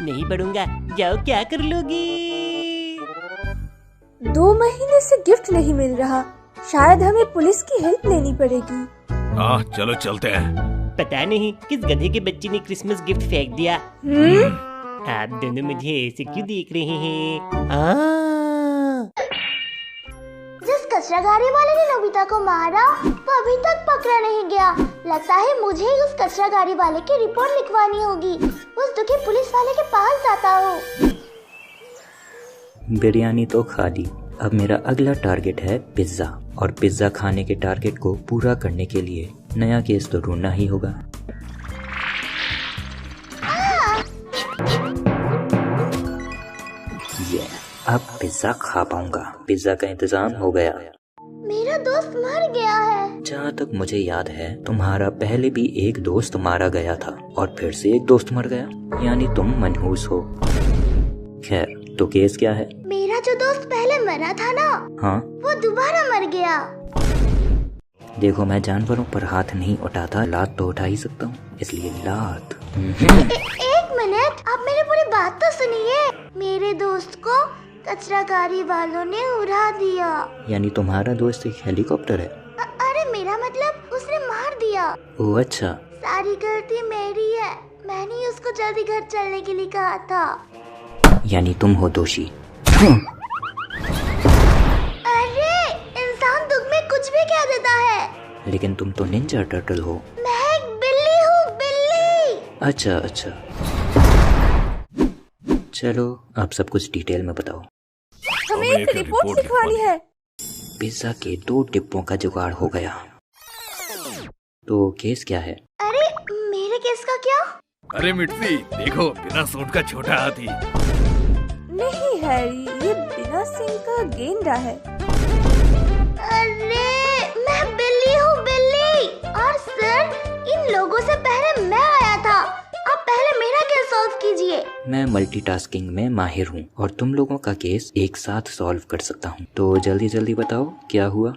नहीं पढ़ूंगा। जाओ, क्या कर लोगी? 2 महीने से गिफ्ट नहीं मिल रहा, शायद हमें पुलिस की हेल्प लेनी पड़ेगी। हाँ चलो चलते हैं। पता नहीं किस गधे के बच्चे ने क्रिसमस गिफ्ट फेंक दिया। आप दोनों मुझे ऐसे क्यों देख रहे हैं? जिस कचरा गाड़ी वाले ने नोबिता को मारा वो अभी तक पकड़ा नहीं गया। लगता है मुझे ही उस कचरा गाड़ी वाले की रिपोर्ट लिखवानी होगी। उस दुखी पुलिस वाले के पास जाता हूँ। बिरयानी तो खा ली, अब मेरा अगला टारगेट है पिज्ज़ा, और पिज्ज़ा खाने के टारगेट को पूरा करने के लिए नया केस तो ढूंढना ही होगा। ये अब पिज्ज़ा खा पाऊंगा। पिज्ज़ा का इंतजाम हो गया। मेरा दोस्त मर गया है। जहाँ तक मुझे याद है तुम्हारा पहले भी एक दोस्त मारा गया था और फिर से एक दोस्त मर गया, यानी तुम मनहूस हो। खैर, तो केस क्या है? मेरा जो दोस्त पहले मरा था ना, हाँ, वो दोबारा मर गया। देखो मैं जानवरों पर हाथ नहीं उठाता, लात तो उठा ही सकता हूँ, इसलिए लात। एक मिनट, आप मेरी पूरी बात तो सुनिए। मेरे दोस्त को कचरा गाड़ी वालों ने उड़ा दिया। यानी तुम्हारा दोस्त एक हेलीकॉप्टर है? अरे मेरा मतलब उसने मार दिया। ओह अच्छा। सारी गलती मेरी है, मैंने ही उसको जल्दी घर चलने के लिए कहा था। यानी तुम हो दोषी। अरे इंसान दुख में कुछ भी कह देता है। लेकिन तुम तो निंजा टर्टल हो। मैं एक बिल्ली हूँ, बिल्ली। अच्छा अच्छा, चलो अब सब कुछ डिटेल में बताओ। हमें एक रिपोर्ट लिखवानी है। पिज्जा के 2 डिब्बों का जुगाड़ हो गया। तो केस क्या है? अरे मेरे केस का क्या? अरे मिट्टी देखो, बिना सूट का छोटा हाथी। नहीं हैरी, ये बिना सिंह का गेंडा है। अरे मैं बिल्ली हूँ, बिल्ली। और सर, इन लोगों से पहले मैं आया था। आप पहले मेरा केस सॉल्व कीजिए। मैं मल्टीटास्किंग में माहिर हूँ और तुम लोगों का केस एक साथ सॉल्व कर सकता हूँ। तो जल्दी जल्दी बताओ क्या हुआ।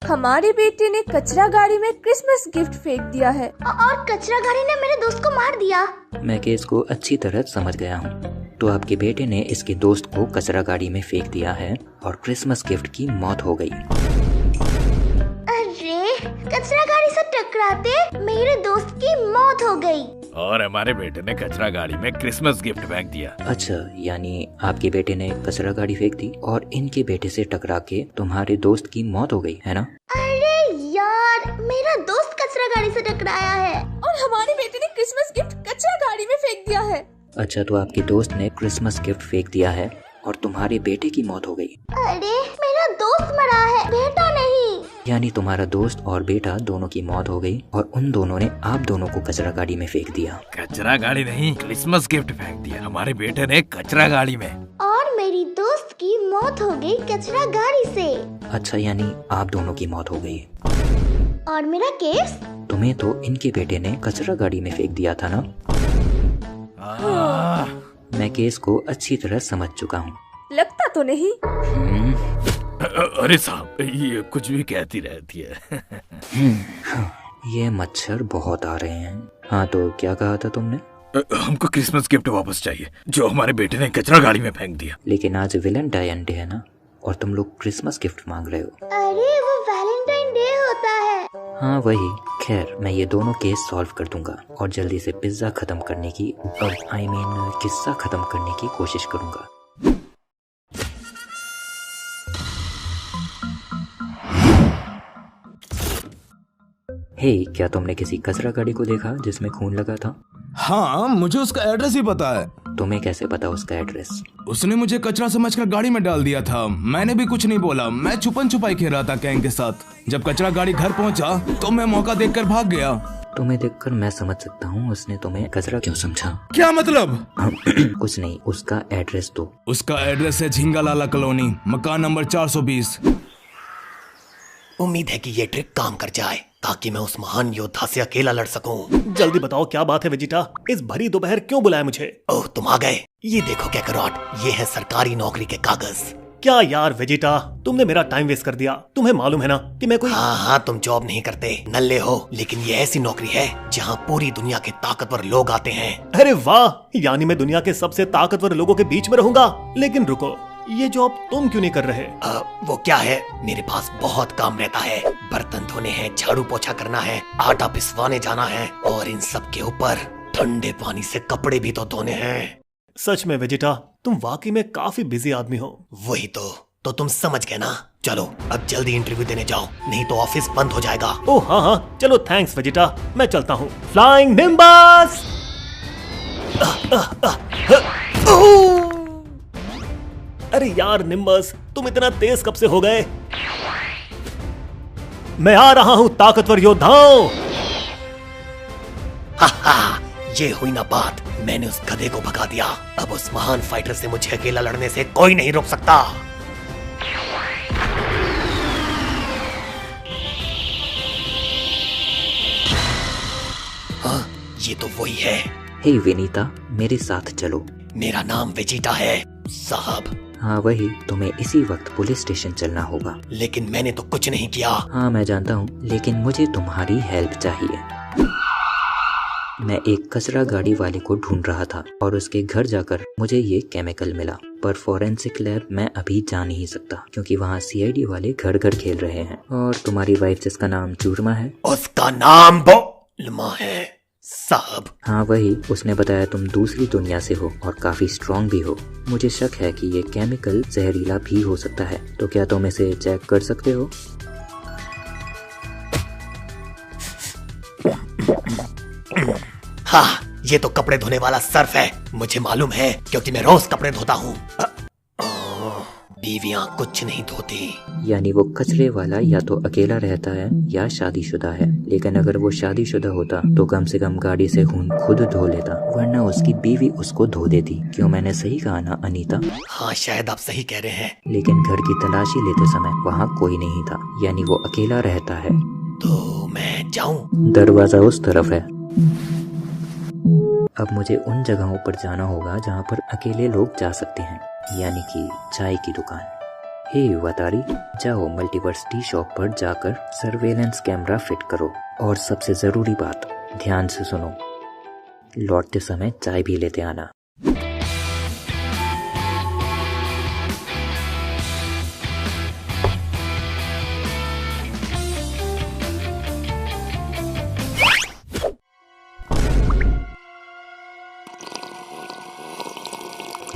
हमारे बेटे ने कचरा गाड़ी में क्रिसमस गिफ्ट फेंक दिया है। और कचरा गाड़ी ने मेरे दोस्त को मार दिया। मैं केस को अच्छी तरह समझ गया हूँ। तो आपके बेटे ने इसके दोस्त को कचरा गाड़ी में फेंक दिया है और क्रिसमस गिफ्ट की मौत हो गई। अरे कचरा गाड़ी से टकराते मेरे दोस्त की मौत हो गई। और हमारे बेटे ने कचरा गाड़ी में क्रिसमस गिफ्ट फेंक दिया। अच्छा, यानी आपके बेटे ने कचरा गाड़ी फेंक दी और इनके बेटे से टकरा के तुम्हारे दोस्त की मौत हो गई, है ना? अरे यार, मेरा दोस्त कचरा गाड़ी से टकराया है और हमारे बेटे ने क्रिसमस गिफ्ट कचरा गाड़ी में फेंक दिया है। अच्छा, तो आपके दोस्त ने क्रिसमस गिफ्ट फेंक दिया है और तुम्हारे बेटे की मौत हो गई। अरे मेरा दोस्त मरा है, बेटा नहीं। यानी तुम्हारा दोस्त और बेटा दोनों की मौत हो गई और उन दोनों ने आप दोनों को कचरा गाड़ी में फेंक दिया। कचरा गाड़ी नहीं, क्रिसमस गिफ्ट फेंक दिया हमारे बेटे ने कचरा गाड़ी में। और मेरी दोस्त की मौत हो गई कचरा गाड़ी से। अच्छा, यानी आप दोनों की मौत हो गई। और मेरा केस? तुम्हें तो इनके बेटे ने कचरा गाड़ी में फेंक दिया था ना? मैं केस को अच्छी तरह समझ चुका हूँ। लगता तो नहीं। अरे साहब, ये कुछ भी कहती रहती है। ये मच्छर बहुत आ रहे हैं। हाँ, तो क्या कहा था तुमने? हमको क्रिसमस गिफ्ट वापस चाहिए जो हमारे बेटे ने कचरा गाड़ी में फेंक दिया। लेकिन आज वैलेंटाइन डे है ना, और तुम लोग क्रिसमस गिफ्ट मांग रहे हो। अरे वो वैलेंटाइन डे होता है। हाँ वही। खैर, मैं ये दोनों केस सॉल्व कर दूंगा और जल्दी से पिज्जा खत्म करने की किस्सा खत्म करने की कोशिश करूंगा। हे, क्या तुमने किसी कचरा गाड़ी को देखा जिसमें खून लगा था? हाँ, मुझे उसका एड्रेस ही पता है। तुम्हें कैसे पता उसका एड्रेस? उसने मुझे कचरा समझकर गाड़ी में डाल दिया था। मैंने भी कुछ नहीं बोला, मैं छुपन छुपाई खेल रहा था गैंग के साथ। जब कचरा गाड़ी घर पहुंचा तो मैं मौका देखकर भाग गया। तुम्हें देखकर मैं समझ सकता हूँ उसने तुम्हें कचरा क्यों समझा। क्या मतलब? कुछ नहीं, उसका एड्रेस दो। उसका एड्रेस है झिंगालाला कॉलोनी, मकान नंबर 420। उम्मीद है कि ये ट्रिक काम कर जाए ताकि मैं उस महान योद्धा से अकेला लड़ सकूं। जल्दी बताओ क्या बात है वेजिटा, इस भरी दोपहर क्यों बुलाया मुझे? ओह, तुम आ गए। ये देखो कैकरॉट, ये है सरकारी नौकरी के कागज। क्या यार वेजिटा, तुमने मेरा टाइम वेस्ट कर दिया। तुम्हें मालूम है ना कि मैं कोई। हाँ, तुम जॉब नहीं करते, नल्ले हो, लेकिन ये ऐसी नौकरी है जहाँ पूरी दुनिया के ताकतवर लोग आते हैं। अरे वाह, यानी मैं दुनिया के सबसे ताकतवर लोगों के बीच में रहूंगा। लेकिन रुको, ये जॉब तुम क्यों नहीं कर रहे? वो क्या है, मेरे पास बहुत काम रहता है। बर्तन धोने हैं, झाड़ू पोछा करना है, आटा पिसवाने जाना है, और इन सब के ऊपर ठंडे पानी से कपड़े भी तो धोने हैं। सच में वेजिटा, तुम वाकई में काफी बिजी आदमी हो। वही तो तुम समझ गए ना। चलो अब जल्दी इंटरव्यू देने जाओ, नहीं तो ऑफिस बंद हो जाएगा। ओह हाँ, चलो थैंक्स वेजिटा, मैं चलता हूँ। Flying nimbus. अरे यार निम्बस, तुम इतना तेज कब से हो गए? मैं आ रहा हूं ताकतवर योद्धाओं। ये हुई ना बात, मैंने उस गधे को भगा दिया। अब उस महान फाइटर से मुझे अकेला लड़ने से कोई नहीं रोक सकता। हाँ, ये तो वही है। हे विनीता, मेरे साथ चलो। मेरा नाम वेजिटा है साहब। हाँ वही, तुम्हें इसी वक्त पुलिस स्टेशन चलना होगा। लेकिन मैंने तो कुछ नहीं किया। हाँ मैं जानता हूँ, लेकिन मुझे तुम्हारी हेल्प चाहिए। मैं एक कचरा गाड़ी वाले को ढूंढ रहा था और उसके घर जाकर मुझे ये केमिकल मिला, पर फॉरेंसिक लैब मैं अभी जा नहीं सकता क्योंकि वहाँ सीआईडी वाले घर घर खेल रहे हैं। और तुम्हारी वाइफ जिसका नाम चूरमा है, उसका नाम बोलमा है साहब। हाँ वही, उसने बताया तुम दूसरी दुनिया से हो और काफी स्ट्रॉन्ग भी हो। मुझे शक है कि ये केमिकल जहरीला भी हो सकता है, तो क्या तुम इसे चेक कर सकते हो? हाँ, ये तो कपड़े धोने वाला सर्फ है, मुझे मालूम है क्योंकि मैं रोज कपड़े धोता हूँ। बीवियाँ कुछ नहीं धोती। यानी वो कचरे वाला या तो अकेला रहता है या शादीशुदा है। लेकिन अगर वो शादीशुदा होता तो कम से कम गाड़ी से खून खुद धो लेता, वरना उसकी बीवी उसको धो देती। क्यों, मैंने सही कहा ना अनीता? हाँ शायद आप सही कह रहे हैं। लेकिन घर की तलाशी लेते समय वहाँ कोई नहीं था, यानी वो अकेला रहता है। तो मैं जाऊँ? दरवाजा उस तरफ है। अब मुझे उन जगहों पर जाना होगा जहाँ पर अकेले लोग जा सकते हैं, यानी कि चाय की दुकान। हे वातारी, जाओ मल्टीवर्स टी शॉप पर जाकर सर्वेलेंस कैमरा फिट करो। और सबसे जरूरी बात, ध्यान से सुनो, लौटते समय चाय भी लेते आना।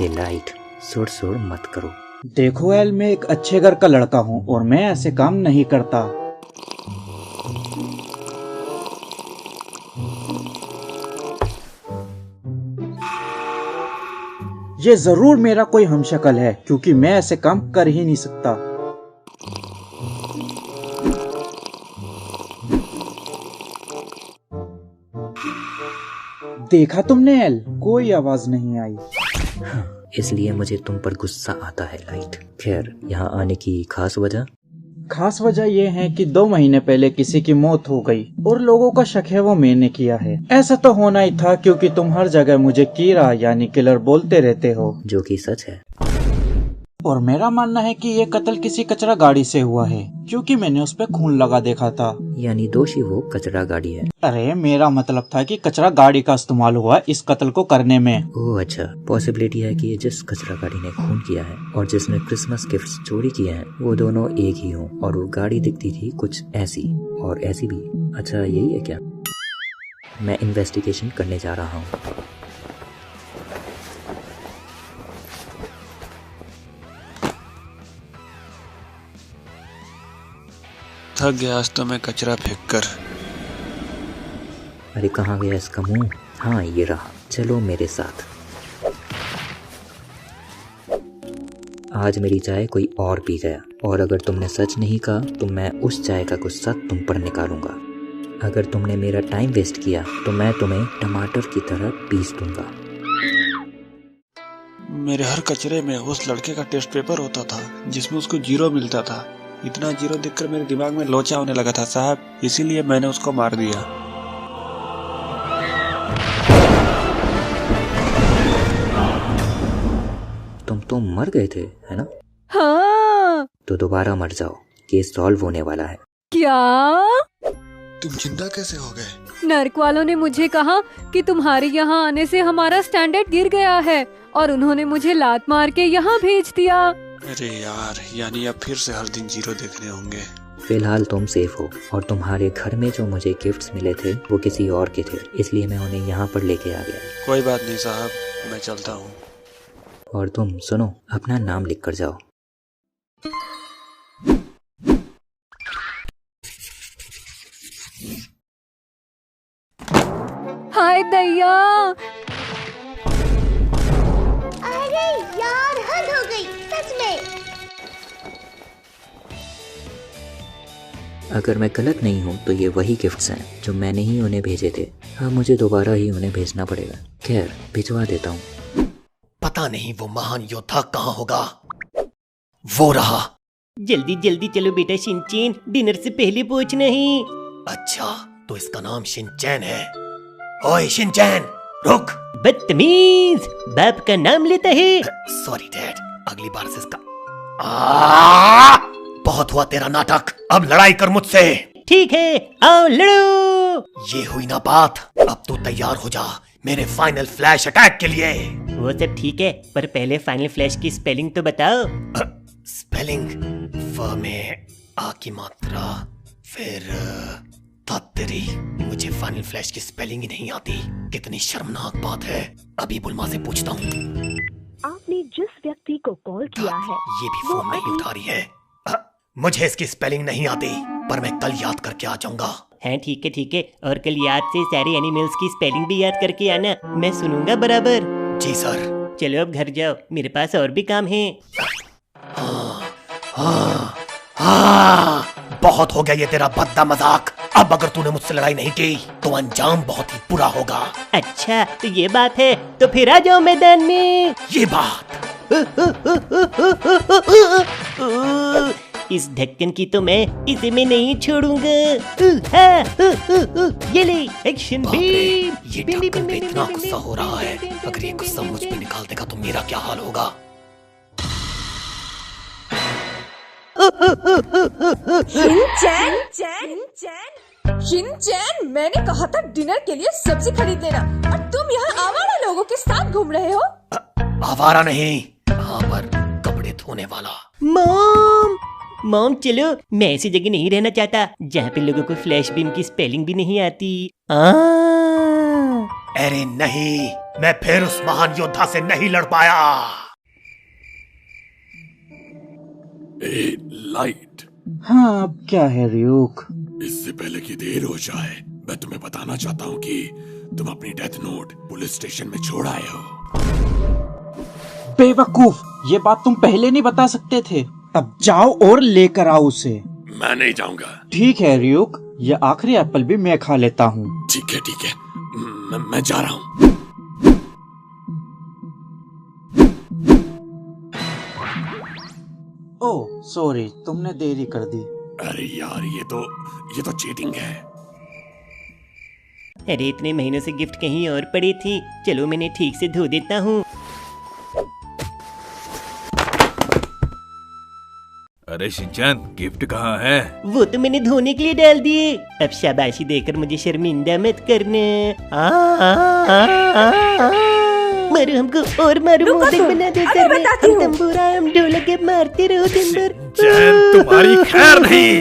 ये लाइट, सुर सुर मत करो। देखो एल, मैं एक अच्छे घर का लड़का हूँ और मैं ऐसे काम नहीं करता। ये जरूर मेरा कोई हमशक्ल है क्योंकि मैं ऐसे काम कर ही नहीं सकता। देखा तुमने एल, कोई आवाज नहीं आई। इसलिए मुझे तुम पर गुस्सा आता है लाइट। खैर, यहाँ आने की खास वजह? खास वजह यह है कि 2 महीने पहले किसी की मौत हो गई और लोगों का शक है वो मैंने किया है। ऐसा तो होना ही था क्योंकि तुम हर जगह मुझे कीड़ा यानी किलर बोलते रहते हो, जो कि सच है। और मेरा मानना है कि ये कत्ल किसी कचरा गाड़ी से हुआ है क्योंकि मैंने उस पे खून लगा देखा था। यानी दोषी वो कचरा गाड़ी है। अरे मेरा मतलब था कि कचरा गाड़ी का इस्तेमाल हुआ इस कत्ल को करने में। ओह अच्छा, पॉसिबिलिटी है कि जिस कचरा गाड़ी ने खून किया है और जिसने क्रिसमस गिफ्ट्स चोरी किए हैं वो दोनों एक ही हों, और वो गाड़ी दिखती थी कुछ ऐसी और ऐसी भी। अच्छा यही है क्या? मैं इन्वेस्टिगेशन करने जा रहा हूँ। थक गया आज तो मैं कचरा फेंक कर। अरे कहाँ गया इसका मुंह? हाँ ये रहा, चलो मेरे साथ। आज मेरी चाय कोई और पी गया, और अगर तुमने सच नहीं कहा तो मैं उस चाय का गुस्सा तुम पर निकालूंगा। अगर तुमने मेरा टाइम वेस्ट किया तो मैं तुम्हें टमाटर की तरह पीस दूंगा। मेरे हर कचरे में उस लड़के का टेस्ट पेपर होता था जिसमें उसको 0 मिलता था। इतना 0 देखकर मेरे दिमाग में लोचा होने लगा था साहब, इसीलिए मैंने उसको मार दिया। तुम तो मर गए थे, है ना? हाँ। तो दोबारा मर जाओ, केस सॉल्व होने वाला है। क्या? तुम जिंदा कैसे हो गए? नर्क वालों ने मुझे कहा कि तुम्हारे यहाँ आने से हमारा स्टैंडर्ड गिर गया है और उन्होंने मुझे लात मार के यहाँ भेज दिया। अरे यार, यानी अब फिर से हर दिन जीरो देखने होंगे। फिलहाल तुम सेफ हो और तुम्हारे घर में जो मुझे गिफ्ट्स मिले थे वो किसी और के थे, इसलिए मैं उन्हें यहाँ पर लेके आ गया। कोई बात नहीं साहब, मैं चलता हूँ। और तुम सुनो, अपना नाम लिख कर जाओ। हाय दैया। अरे यार, हद हो गई सच में। अगर मैं गलत नहीं हूँ तो ये वही गिफ्ट्स हैं जो मैंने ही उन्हें भेजे थे। हाँ, मुझे दोबारा ही उन्हें भेजना पड़ेगा। खैर, भिजवा देता हूँ। पता नहीं वो महान योद्धा कहाँ होगा। वो रहा। जल्दी जल्दी चलो बेटा शिनचैन, डिनर से पहले पहुंचना ही। अच्छा, तो इसका नाम शिनचैन है। ओए शिनचैन, रुक। बदतमीज, बाप का नाम लेता है। सॉरी डैड, अगली बार से इसका बहुत हुआ तेरा नाटक, अब लड़ाई कर मुझसे। ठीक है, आओ लड़ो। ये हुई ना बात, अब तू तैयार हो जा मेरे फाइनल फ्लैश अटैक के लिए। वो सब ठीक है, पर पहले फाइनल फ्लैश की स्पेलिंग तो बताओ। स्पेलिंग? फ में आ की मात्रा, फिर तेरी। मुझे फाइनल फ्लैश की स्पेलिंग ही नहीं आती। कितनी शर्मनाक बात है। अभी बुलमा से पूछता हूँ। आपने जिस व्यक्ति को कॉल किया है ये भी फोन नहीं उठा रही है। मुझे इसकी स्पेलिंग नहीं आती, पर मैं कल याद करके आ जाऊंगा। हाँ ठीक है, और कल याद से सारे एनिमल्स की स्पेलिंग भी याद करके आना, मैं सुनूंगा बराबर। जी सर। चलो अब घर जाओ, मेरे पास और भी काम है। बहुत हो गया ये तेरा भद्दा मजाक। अब अगर तूने मुझसे लड़ाई नहीं की तो अंजाम बहुत ही बुरा होगा। अच्छा तो ये बात है, तो फिर आ जाओ मैदान में। ये बात। इस ढक्कन की तो इसे मैं नहीं छोड़ूंगा। ये ले एक्शन बीम। ये ढक्कन पे इतना गुस्सा हो रहा है, अगर ये गुस्सा मुझ पे निकाल देगा तो मेरा क्या हाल होगा। शिनचैन, मैंने कहा था डिनर के लिए सब्जी खरीद लेना, और तुम यहाँ आवारा लोगों के साथ घूम रहे हो। आवारा नहीं, यहाँ पर कपड़े धोने वाला। मॉम चलो, मैं ऐसी जगह नहीं रहना चाहता जहाँ पे लोगों को फ्लैश बीम की स्पेलिंग भी नहीं आती। अरे नहीं, मैं फिर उस महान योद्धा से नहीं लड़ पाया। लाइट। हाँ, अब क्या है रियूक? इससे पहले कि देर हो जाए, मैं तुम्हें बताना चाहता हूँ कि तुम अपनी डेथ नोट पुलिस स्टेशन में छोड़ आए हो। बेवकूफ, ये बात तुम पहले नहीं बता सकते थे। तब जाओ और लेकर आओ उसे। मैं नहीं जाऊंगा। ठीक है रियूक, ये आखिरी एप्पल भी मैं खा लेता हूँ। ठीक है, मैं जा रहा हूँ। ओह सॉरी, तुमने देरी कर दी। अरे यार, ये तो चीटिंग है। अरे इतने महीनों से गिफ्ट कहीं और पड़ी थी, चलो मैंने ठीक से धो देता हूँ। अरे शिनचैन, गिफ्ट कहाँ है? वो तो मैंने धोने के लिए डाल दिए। अब शाबाशी देकर मुझे शर्मिंदा मत करना। मारो हमको और मारो, मोदक बना दो सर में। हम तंबूरा हम ढोलक मारते रहो दिन भर। तुम्हारी खैर नहीं।